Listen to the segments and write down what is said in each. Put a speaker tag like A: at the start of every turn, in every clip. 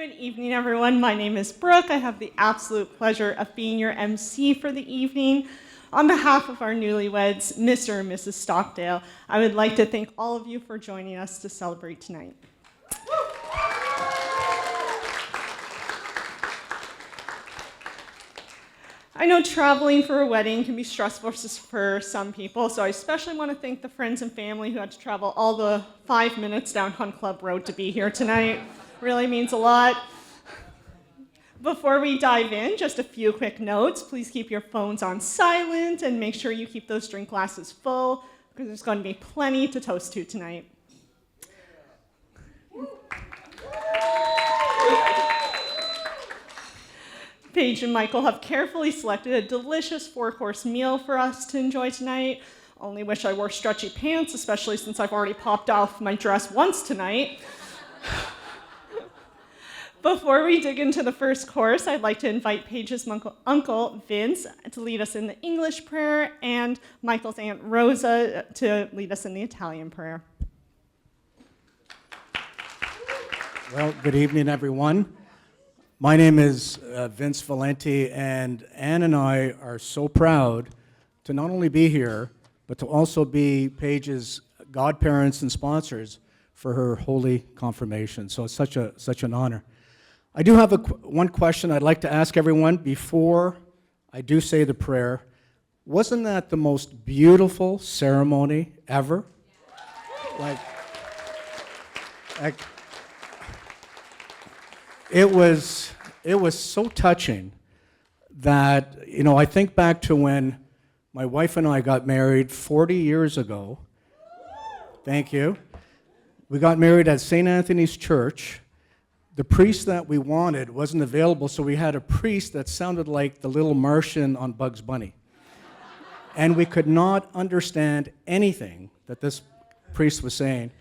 A: Good evening, everyone. My name is Brooke. I have the absolute pleasure of being your MC for the evening. On behalf of our newlyweds, Mr. and Mrs. Stockdale, I would like to thank all of you for joining us to celebrate tonight. I know traveling for a wedding can be stressful for some people, so I especially want to thank the friends and family who had to travel all the 5 minutes down Hunt Club Road to be here tonight. Really means a lot. Before we dive in, just a few quick notes. Please keep your phones on silent and make sure you keep those drink glasses full because there's going to be plenty to toast to tonight. Paige and Michael have carefully selected a delicious 4-course meal for us to enjoy tonight. Only wish I wore stretchy pants, especially since I've already popped off my dress once tonight. Before we dig into the first course, I'd like to invite Paige's uncle, Vince, to lead us in the English prayer, and Michael's Aunt Rosa to lead us in the Italian prayer.
B: Well, good evening, everyone. My name is Vince Valenti, and Ann and I are so proud to not only be here, but to also be Paige's godparents and sponsors for her holy confirmation. So it's such an honor. I do have one question I'd like to ask everyone before I do say the prayer. Wasn't that the most beautiful ceremony ever? Like it was so touching that, I think back to when my wife and I got married 40 years ago. Thank you. We got married at St. Anthony's Church. The priest that we wanted wasn't available, so we had a priest that sounded like the little Martian on Bugs Bunny. And we could not understand anything that this priest was saying.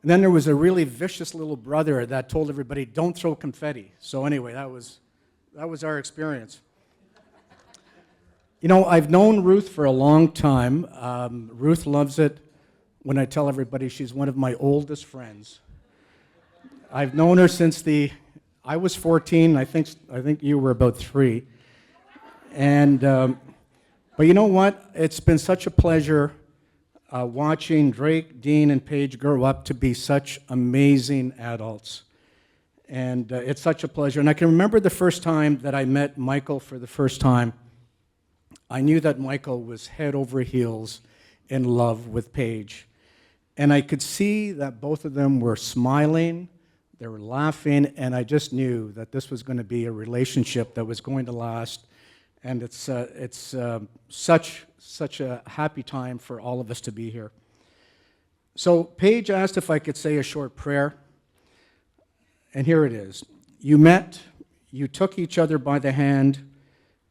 B: And then there was a really vicious little brother that told everybody, don't throw confetti. So anyway, that was our experience. I've known Ruth for a long time. Ruth loves it when I tell everybody she's one of my oldest friends. I've known her since I was 14. I think you were about 3. And but you know what? It's been such a pleasure watching Drake, Dean, and Paige grow up to be such amazing adults. And it's such a pleasure. And I can remember the first time that I met Michael for the first time. I knew that Michael was head over heels in love with Paige. And I could see that both of them were smiling, they were laughing, and I just knew that this was going to be a relationship that was going to last. And it's such a happy time for all of us to be here. So Paige asked if I could say a short prayer, and here it is. You met, you took each other by the hand,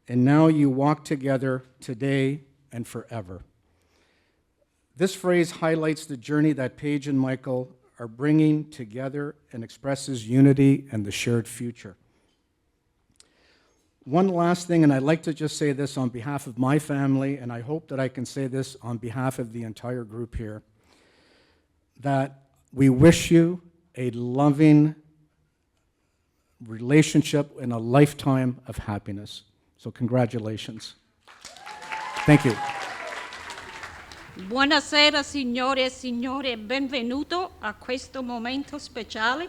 B: and now you walk together today and forever. This phrase highlights the journey that Paige and Michael are bringing together and expresses unity and the shared future. One last thing, and I'd like to just say this on behalf of my family, and I hope that I can say this on behalf of the entire group here, that we wish you a loving relationship and a lifetime of happiness. So congratulations. Thank you.
C: Buonasera signore e signori, benvenuto a questo momento speciale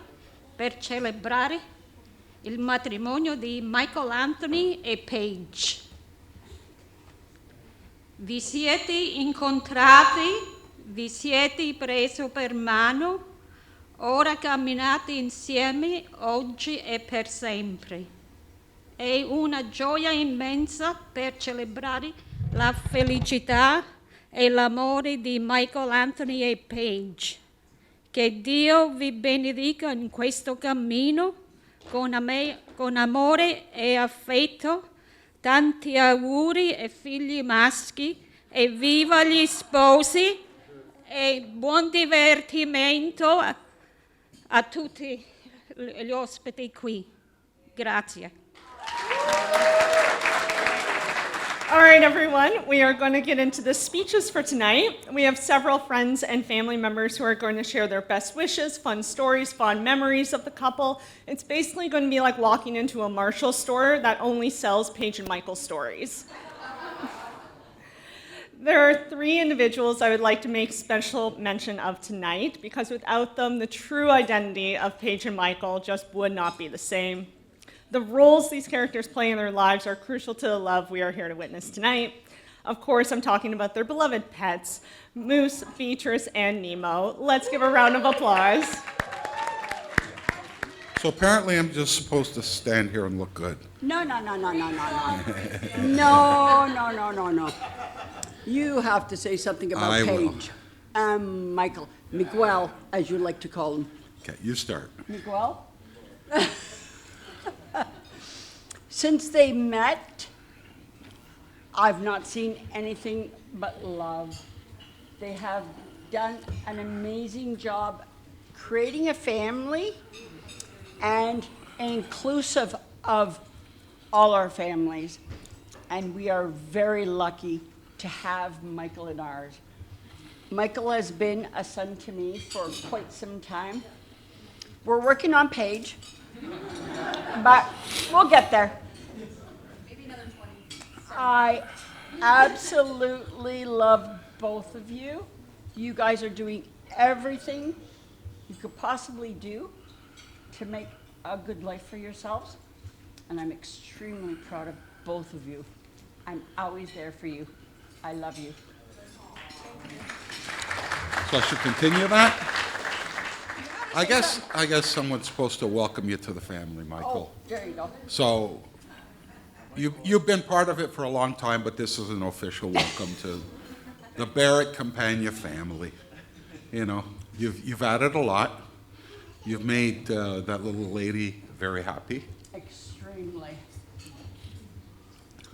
C: per celebrare il matrimonio di Michael Anthony e Paige. Vi siete incontrati, vi siete presi per mano, ora camminate insieme oggi e per sempre. È una gioia immensa per celebrare la felicità e l'amore di Michael Anthony e Paige. Che Dio vi benedica in questo cammino con amore e affetto. Tanti auguri e figli maschi e viva gli sposi e buon divertimento a tutti gli ospiti qui. Grazie.
A: All right, everyone, we are going to get into the speeches for tonight. We have several friends and family members who are going to share their best wishes, fun stories, fond memories of the couple. It's basically going to be like walking into a Marshall store that only sells Paige and Michael stories. There are 3 individuals I would like to make special mention of tonight because without them, the true identity of Paige and Michael just would not be the same. The roles these characters play in their lives are crucial to the love we are here to witness tonight. Of course, I'm talking about their beloved pets, Moose, Beatrice, and Nemo. Let's give a round of applause.
D: So apparently I'm just supposed to stand here and look good.
E: No. No. You have to say something about
D: I will.
E: Paige. Michael. Miguel, as you like to call him.
D: Okay, you start.
E: Miguel? Since they met, I've not seen anything but love. They have done an amazing job creating a family and inclusive of all our families. And we are very lucky to have Michael in ours. Michael has been a son to me for quite some time. We're working on Paige, but we'll get there.
F: Maybe another 20.
E: I absolutely love both of you. You guys are doing everything you could possibly do to make a good life for yourselves. And I'm extremely proud of both of you. I'm always there for you. I love you.
D: So I should continue that? I guess someone's supposed to welcome you to the family, Michael.
E: Oh, there you go.
D: So you've been part of it for a long time, but this is an official welcome to the Barrett Campagna family. You know, you've added a lot. You've made that little lady very happy.
E: Extremely.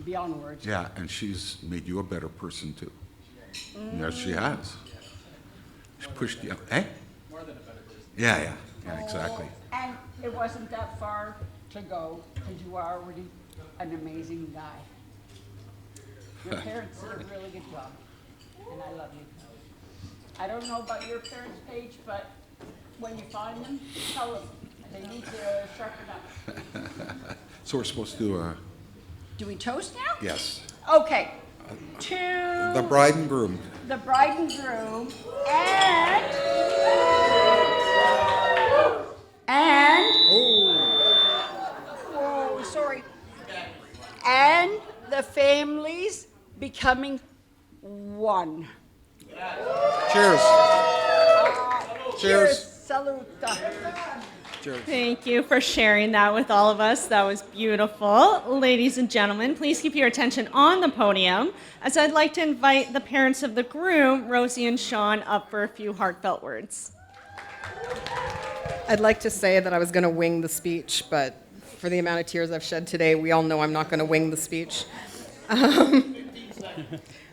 E: Beyond words.
D: Yeah, and she's made you a better person too. Yes, she has. She pushed you. Eh?
B: More than a better person.
D: Yeah, exactly.
E: And it wasn't that far to go, because you are already an amazing guy. Your parents did a really good job, and I love you. I don't know about your parents' Paige, but when you find them, tell them. They need to sharpen up.
D: So we're supposed to
E: Do we toast now?
D: yes.
E: Okay. To
D: The bride and groom.
E: the bride and groom and whoa, sorry. And the families becoming one.
D: Cheers. Cheers.
E: Saluta.
D: Cheers.
A: Thank you for sharing that with all of us. That was beautiful. Ladies and gentlemen, please keep your attention on the podium as I'd like to invite the parents of the groom, Rosie and Sean, up for a few heartfelt words.
G: I'd like to say that I was going to wing the speech, but for the amount of tears I've shed today, we all know I'm not going to wing the speech.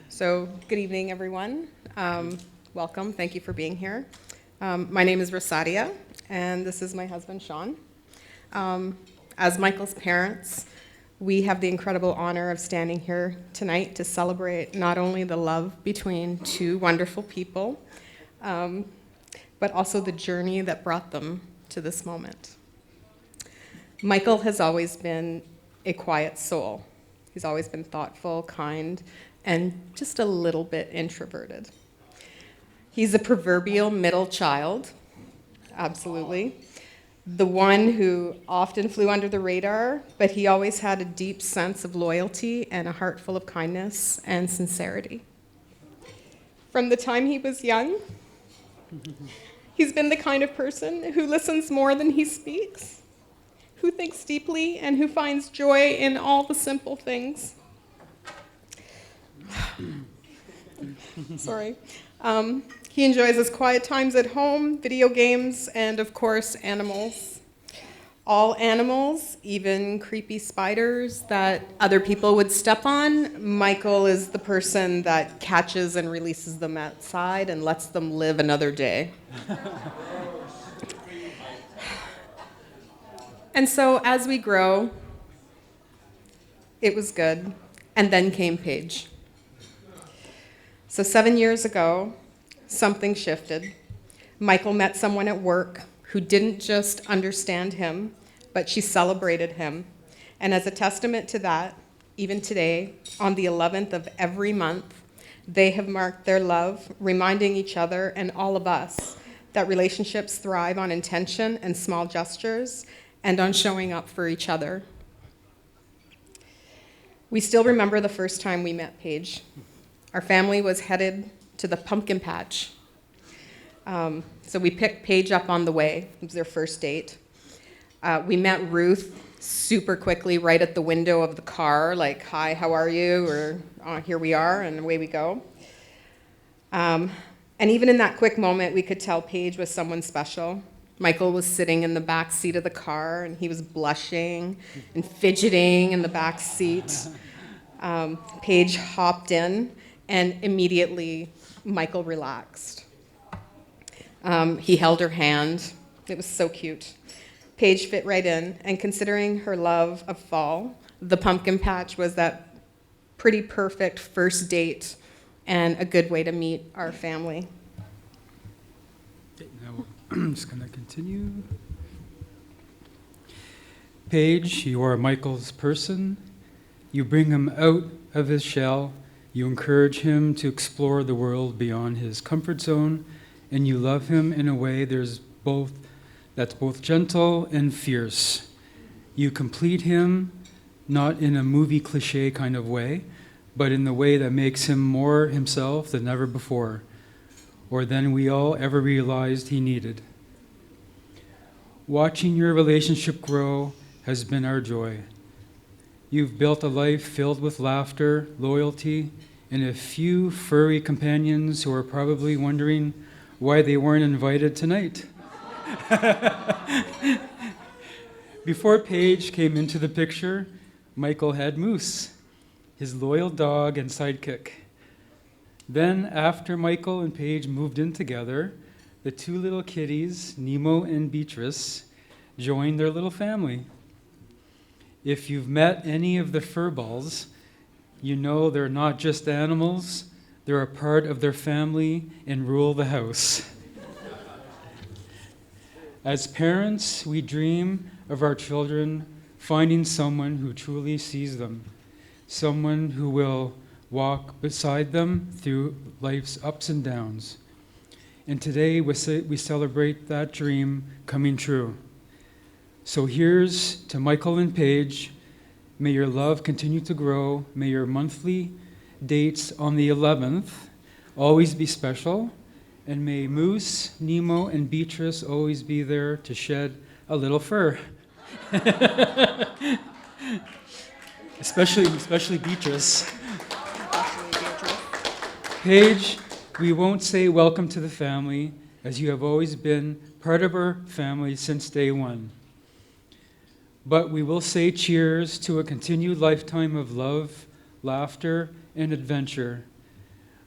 G: So, good evening, everyone. Welcome. Thank you for being here. My name is Rosadia, and this is my husband, Sean. As Michael's parents, we have the incredible honor of standing here tonight to celebrate not only the love between 2 wonderful people, but also the journey that brought them to this moment. Michael has always been a quiet soul. He's always been thoughtful, kind, and just a little bit introverted. He's a proverbial middle child, absolutely. The one who often flew under the radar, but he always had a deep sense of loyalty and a heart full of kindness and sincerity. From the time he was young, he's been the kind of person who listens more than he speaks, who thinks deeply, and who finds joy in all the simple things. Sorry. He enjoys his quiet times at home, video games, and of course, animals. All animals, even creepy spiders that other people would step on, Michael is the person that catches and releases them outside and lets them live another day. And so as we grow, it was good. And then came Paige. So 7 years ago, something shifted. Michael met someone at work who didn't just understand him, but she celebrated him. And as a testament to that, even today, on the 11th of every month, they have marked their love, reminding each other and all of us that relationships thrive on intention and small gestures and on showing up for each other. We still remember the first time we met Paige. Our family was headed to the pumpkin patch. So we picked Paige up on the way. It was their first date. We met Ruth super quickly right at the window of the car, like, hi, how are you? Or here we are, and away we go. And even in that quick moment, we could tell Paige was someone special. Michael was sitting in the back seat of the car, and he was blushing and fidgeting in the back seat. Paige hopped in, and immediately Michael relaxed. He held her hand. It was so cute. Paige fit right in, and considering her love of fall, the pumpkin patch was that pretty perfect first date and a good way to meet our family.
H: Okay, now I'm just going to continue. Paige, you are Michael's person. You bring him out of his shell. You encourage him to explore the world beyond his comfort zone, and you love him in a way that's both gentle and fierce. You complete him, not in a movie cliche kind of way, but in the way that makes him more himself than ever before, or than we all ever realized he needed. Watching your relationship grow has been our joy. You've built a life filled with laughter, loyalty, and a few furry companions who are probably wondering why they weren't invited tonight. Before Paige came into the picture, Michael had Moose, his loyal dog and sidekick. Then, after Michael and Paige moved in together, the two little kitties, Nemo and Beatrice, joined their little family. If you've met any of the furballs, you know they're not just animals, they're a part of their family and rule the house. As parents, we dream of our children finding someone who truly sees them, someone who will walk beside them through life's ups and downs. And today we celebrate that dream coming true. So here's to Michael and Paige. May your love continue to grow. May your monthly dates on the 11th always be special. And may Moose, Nemo, and Beatrice always be there to shed a little fur. especially Beatrice. Paige, we won't say welcome to the family, as you have always been part of our family since day one. But we will say cheers to a continued lifetime of love, laughter, and adventure.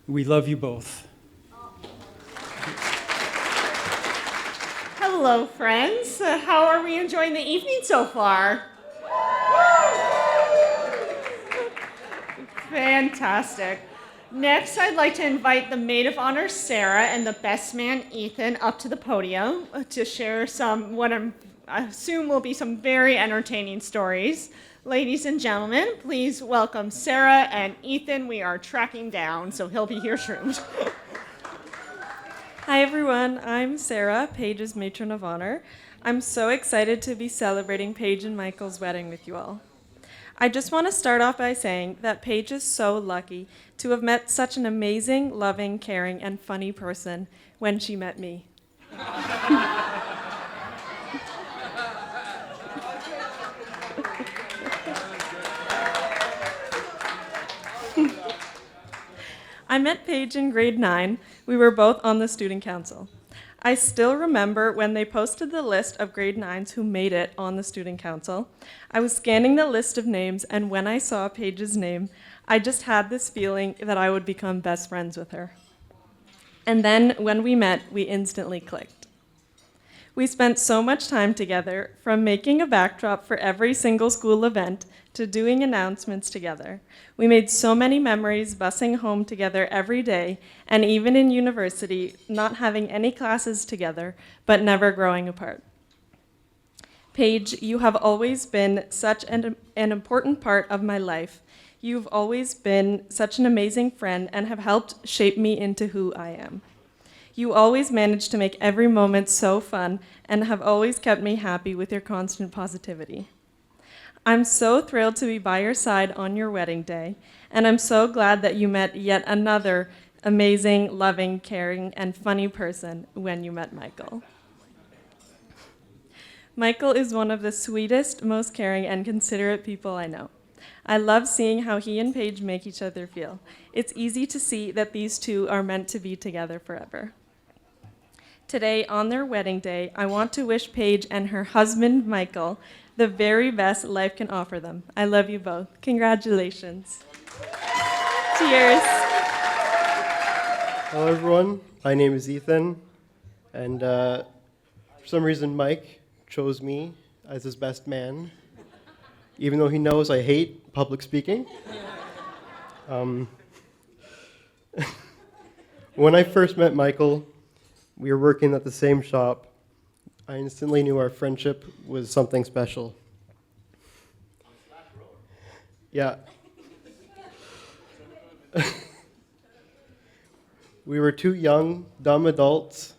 H: We love you both.
A: Hello, friends. How are we enjoying the evening so far? Fantastic. Next, I'd like to invite the maid of honor, Sarah, and the best man, Ethan, up to the podium to share I assume will be some very entertaining stories. Ladies and gentlemen, please welcome Sarah and Ethan. We are tracking down, so he'll be here soon.
I: Hi everyone, I'm Sarah, Paige's matron of honor. I'm so excited to be celebrating Paige and Michael's wedding with you all. I just want to start off by saying that Paige is so lucky to have met such an amazing, loving, caring, and funny person when she met me. I met Paige in grade 9. We were both on the student council. I still remember when they posted the list of grade 9s who made it on the student council. I was scanning the list of names, and when I saw Paige's name, I just had this feeling that I would become best friends with her. And then when we met, we instantly clicked. We spent so much time together, from making a backdrop for every single school event to doing announcements together. We made so many memories busing home together every day, and even in university, not having any classes together, but never growing apart. Paige, you have always been such an important part of my life. You've always been such an amazing friend and have helped shape me into who I am. You always manage to make every moment so fun and have always kept me happy with your constant positivity. I'm so thrilled to be by your side on your wedding day, and I'm so glad that you met yet another amazing, loving, caring, and funny person when you met Michael. Michael is one of the sweetest, most caring, and considerate people I know. I love seeing how he and Paige make each other feel. It's easy to see that these two are meant to be together forever. Today, on their wedding day, I want to wish Paige and her husband, Michael, the very best life can offer them. I love you both. Congratulations. Cheers.
J: Hello, everyone. My name is Ethan, and for some reason, Mike chose me as his best man, even though he knows I hate public speaking. When I first met Michael, we were working at the same shop. I instantly knew our friendship was something special. Yeah. We were two young, dumb adults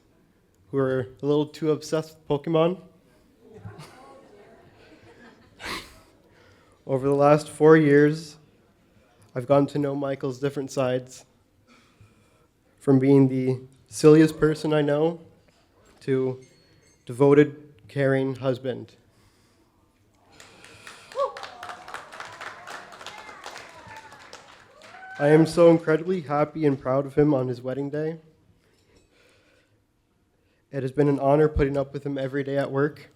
J: who were a little too obsessed with Pokemon. Over the last 4 years, I've gotten to know Michael's different sides, from being the silliest person I know to devoted, caring husband. I am so incredibly happy and proud of him on his wedding day. It has been an honor putting up with him every day at work.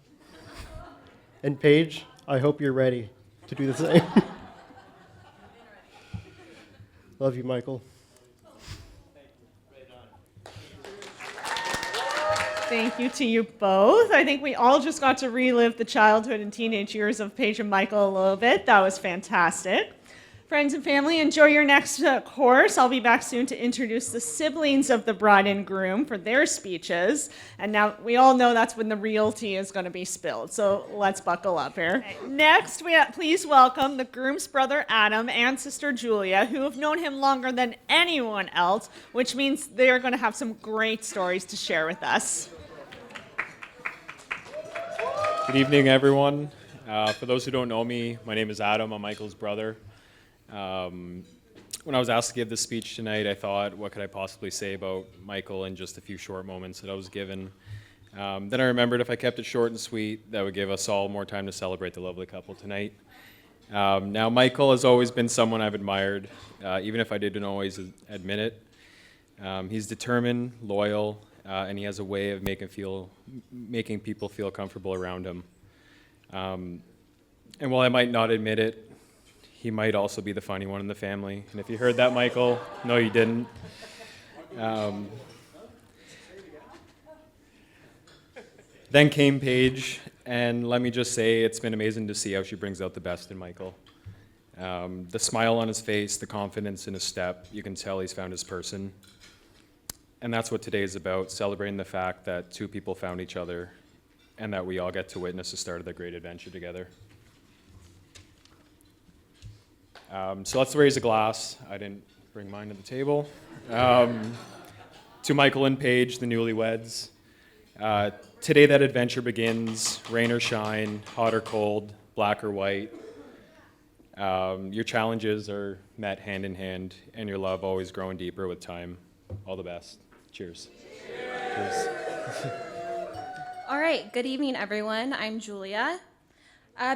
J: And Paige, I hope you're ready to do the same. Love you, Michael.
A: Thank you to you both. I think we all just got to relive the childhood and teenage years of Paige and Michael a little bit. That was fantastic. Friends and family, enjoy your next course. I'll be back soon to introduce the siblings of the bride and groom for their speeches. And now we all know that's when the real tea is going to be spilled. So let's buckle up here. Okay. Next, please welcome the groom's brother Adam and sister Julia, who have known him longer than anyone else, which means they're going to have some great stories to share with us.
K: Good evening, everyone. For those who don't know me, my name is Adam. I'm Michael's brother. When I was asked to give this speech tonight, I thought, what could I possibly say about Michael in just a few short moments that I was given? Then I remembered if I kept it short and sweet, that would give us all more time to celebrate the lovely couple tonight. Now, Michael has always been someone I've admired, even if I didn't always admit it. He's determined, loyal, and he has a way of making people feel comfortable around him. And while I might not admit it, he might also be the funny one in the family. And if you heard that, Michael, no, you didn't. Then came Paige, and let me just say, it's been amazing to see how she brings out the best in Michael. The smile on his face, the confidence in his step, you can tell he's found his person. And that's what today is about, celebrating the fact that two people found each other and that we all get to witness the start of their great adventure together. So let's raise a glass. I didn't bring mine to the table. To Michael and Paige, the newlyweds. Today that adventure begins, rain or shine, hot or cold, black or white. Your challenges are met hand in hand, and your love always growing deeper with time. All the best. Cheers. Cheers.
F: All right, good evening, everyone. I'm Julia.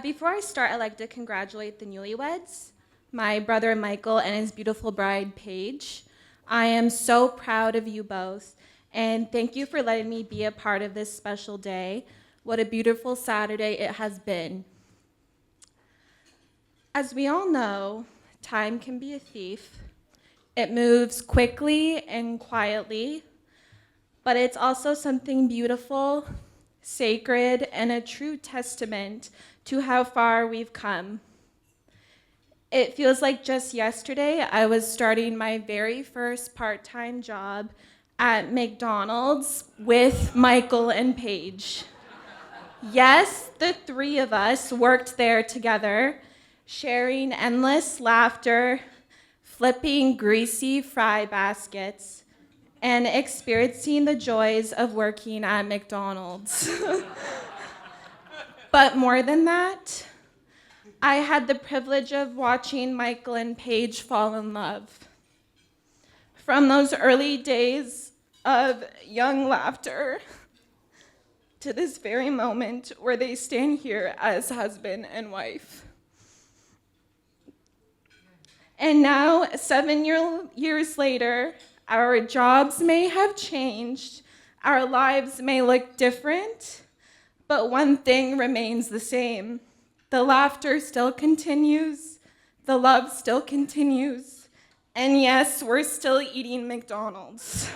F: Before I start, I'd like to congratulate the newlyweds, my brother Michael and his beautiful bride, Paige. I am so proud of you both, and thank you for letting me be a part of this special day. What a beautiful Saturday it has been. As we all know, time can be a thief. It moves quickly and quietly, but it's also something beautiful sacred, and a true testament to how far we've come. It feels like just yesterday I was starting my very first part-time job at McDonald's with Michael and Paige. Yes, the three of us worked there together, sharing endless laughter, flipping greasy fry baskets, and experiencing the joys of working at McDonald's. But more than that, I had the privilege of watching Michael and Paige fall in love. From those early days of young laughter to this very moment where they stand here as husband and wife. And now, 7 years later, our jobs may have changed, our lives may look different, but one thing remains the same. The laughter still continues, the love still continues, and yes, we're still eating McDonald's.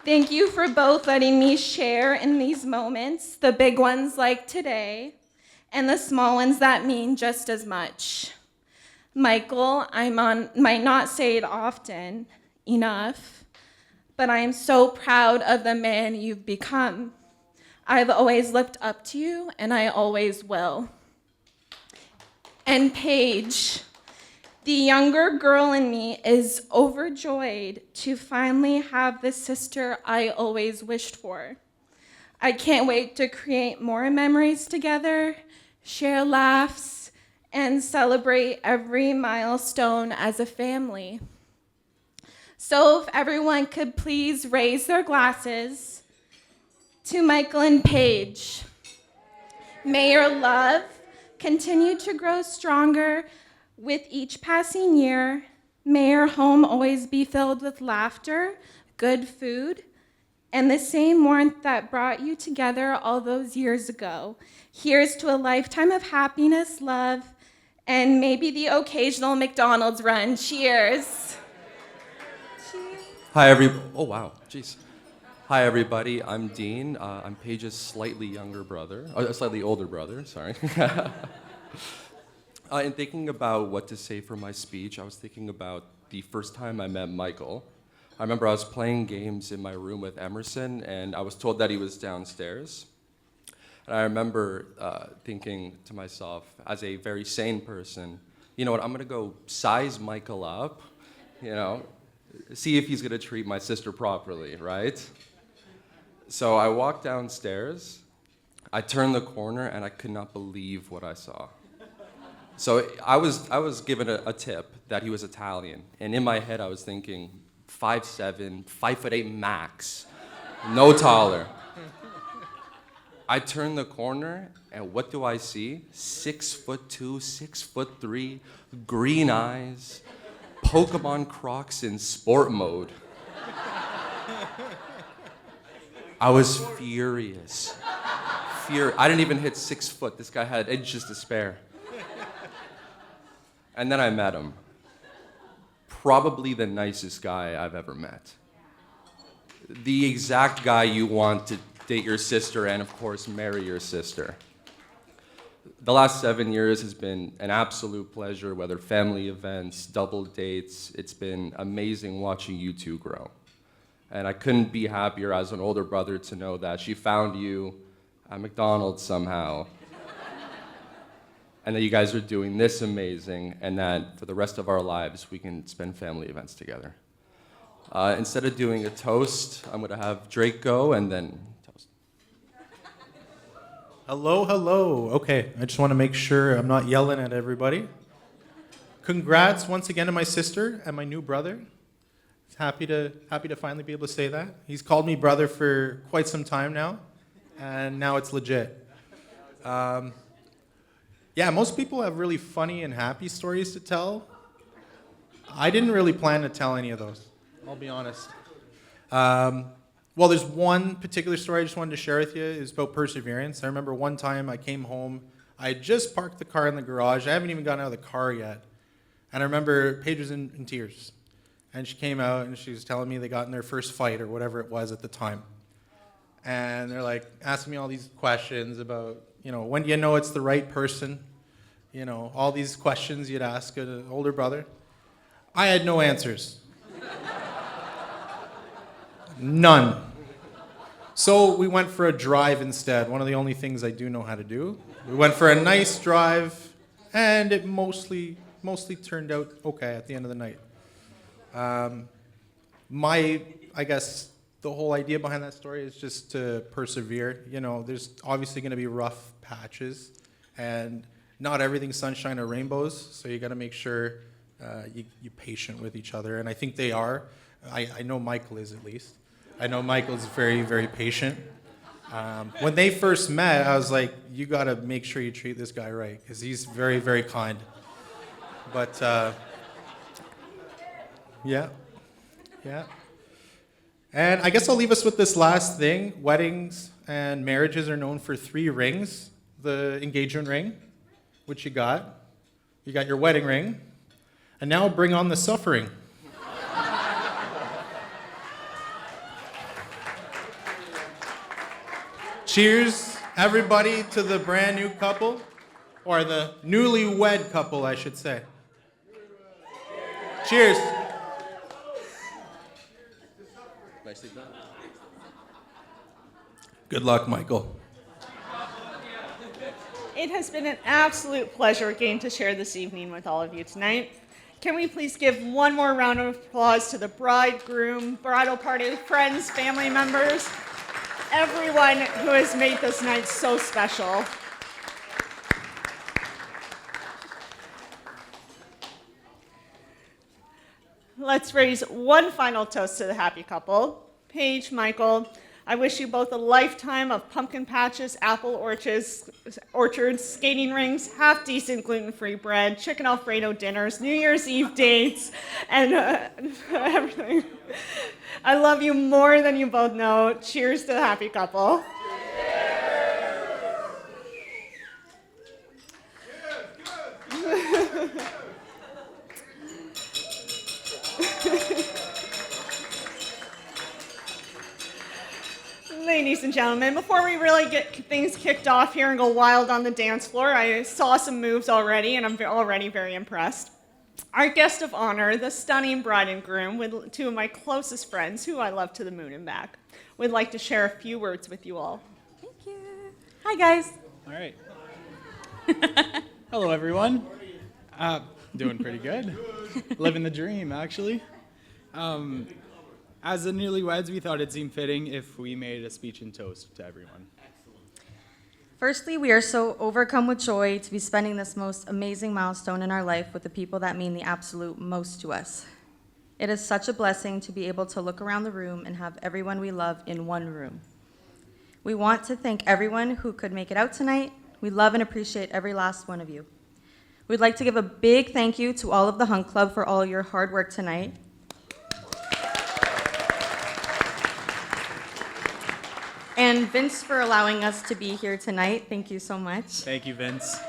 F: Thank you for both letting me share in these moments, the big ones like today, and the small ones that mean just as much. Michael, might not say it often enough, but I am so proud of the man you've become. I've always looked up to you, and I always will. And Paige, the younger girl in me is overjoyed to finally have the sister I always wished for. I can't wait to create more memories together, share laughs, and celebrate every milestone as a family. So if everyone could please raise their glasses to Michael and Paige. May your love continue to grow stronger with each passing year. May your home always be filled with laughter, good food, and the same warmth that brought you together all those years ago. Here's to a lifetime of happiness, love, and maybe the occasional McDonald's run. Cheers.
L: Hi, oh, wow, jeez. Hi, everybody. I'm Dean. I'm Paige's slightly older brother, sorry. In thinking about what to say for my speech, I was thinking about the first time I met Michael. I remember I was playing games in my room with Emerson, and I was told that he was downstairs. And I remember thinking to myself, as a very sane person, you know what, I'm gonna go size Michael up, see if he's gonna treat my sister properly, right? So I walked downstairs, I turned the corner, and I could not believe what I saw. So I was given a tip that he was Italian, and in my head I was thinking 5'7", 5'8" max, no taller. I turn the corner, and what do I see? 6'2", 6'3", green eyes, Pokemon Crocs in sport mode. I was furious. I didn't even hit 6 foot. This guy had inches to spare. And then I met him. Probably the nicest guy I've ever met. The exact guy you want to date your sister and, of course, marry your sister. The last 7 years has been an absolute pleasure, whether family events, double dates. It's been amazing watching you two grow. And I couldn't be happier as an older brother to know that she found you at McDonald's somehow. And that you guys are doing this amazing, and that for the rest of our lives, we can spend family events together. Instead of doing a toast, I'm gonna have Drake go, and then toast.
M: Hello, hello. Okay, I just wanna make sure I'm not yelling at everybody. Congrats once again to my sister and my new brother. Happy to finally be able to say that. He's called me brother for quite some time now, and now it's legit. Yeah, most people have really funny and happy stories to tell. I didn't really plan to tell any of those, I'll be honest. Well, there's one particular story I just wanted to share with you. It's about perseverance. I remember one time I came home. I had just parked the car in the garage. I haven't even gotten out of the car yet. And I remember Paige was in tears. And she came out and she was telling me they got in their first fight or whatever it was at the time. and they're like asking me all these questions about, when do you know it's the right person? All these questions you'd ask an older brother. I had no answers. None. So we went for a drive instead, one of the only things I do know how to do. We went for a nice drive, and it mostly turned out okay at the end of the night. I guess the whole idea behind that story is just to persevere. There's obviously going to be rough patches, and not everything's sunshine or rainbows, so you got to make sure you're patient with each other, and I think they are. I know Michael is, at least. I know Michael's very, very patient. When they first met, I was like, you got to make sure you treat this guy right, because he's very, very kind. But, yeah. And I guess I'll leave us with this last thing. Weddings and marriages are known for 3 rings. The engagement ring, which you got. You got your wedding ring. And now bring on the suffering. Cheers, everybody, to the brand new couple, or the newlywed couple, I should say. Cheers. Good luck, Michael.
A: It has been an absolute pleasure getting to share this evening with all of you tonight. Can we please give one more round of applause to the bride, groom, bridal party, friends, family members, everyone who has made this night so special. Let's raise one final toast to the happy couple. Paige, Michael, I wish you both a lifetime of pumpkin patches, apple orchards, skating rings, half-decent gluten-free bread, chicken Alfredo dinners, New Year's Eve dates, and everything. I love you more than you both know. Cheers to the happy couple. Ladies and gentlemen, before we really get things kicked off here and go wild on the dance floor, I saw some moves already, and I'm already very impressed. Our guest of honor, the stunning bride and groom, with 2 of my closest friends, who I love to the moon and back, would like to share a few words with you all.
N: Thank you. Hi, guys.
O: All right. Hello, everyone. Doing pretty good. Living the dream, actually. As the newlyweds, we thought it seemed fitting if we made a speech and toast to everyone.
N: Firstly, we are so overcome with joy to be spending this most amazing milestone in our life with the people that mean the absolute most to us. It is such a blessing to be able to look around the room and have everyone we love in one room. We want to thank everyone who could make it out tonight. We love and appreciate every last one of you. We'd like to give a big thank you to all of the Hunt Club for all your hard work tonight. And Vince for allowing us to be here tonight. Thank you so much.
O: Thank you, Vince.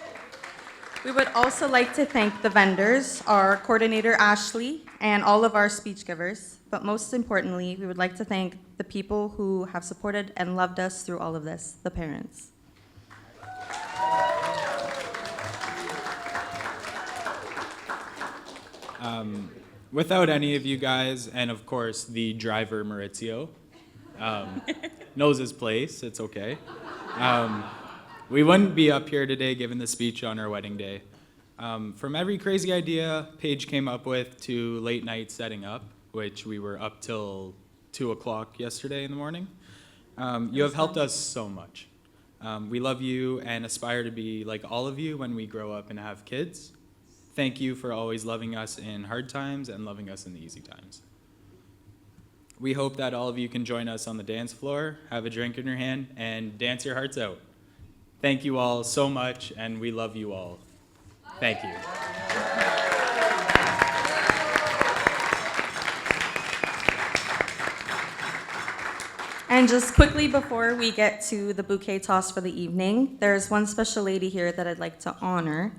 N: We would also like to thank the vendors, our coordinator Ashley, and all of our speech givers. But most importantly, we would like to thank the people who have supported and loved us through all of this, the parents.
O: Without any of you guys, and of course the driver Maurizio, knows his place, it's okay. We wouldn't be up here today giving the speech on our wedding day. From every crazy idea Paige came up with to late night setting up, which we were up till 2 o'clock yesterday in the morning, you have helped us so much. We love you and aspire to be like all of you when we grow up and have kids. Thank you for always loving us in hard times and loving us in the easy times. We hope that all of you can join us on the dance floor, have a drink in your hand, and dance your hearts out. Thank you all so much, and we love you all. Thank you.
N: And just quickly before we get to the bouquet toss for the evening, there's one special lady here that I'd like to honor.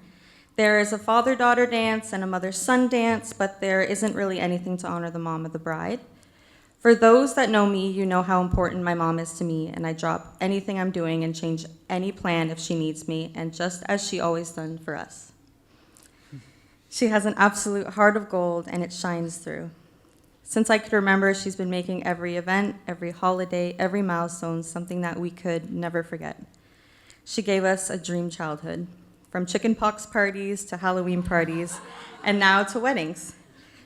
N: There is a father-daughter dance and a mother-son dance, but there isn't really anything to honor the mom of the bride. For those that know me, you know how important my mom is to me, and I drop anything I'm doing and change any plan if she needs me, and just as she always done for us. She has an absolute heart of gold, and it shines through. Since I could remember, she's been making every event, every holiday, every milestone something that we could never forget. She gave us a dream childhood, from chickenpox parties to Halloween parties, and now to weddings.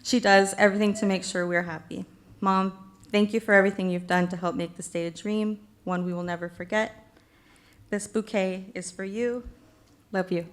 N: She does everything to make sure we're happy. Mom, thank you for everything you've done to help make this day a dream, one we will never forget. This bouquet is for you. Love you.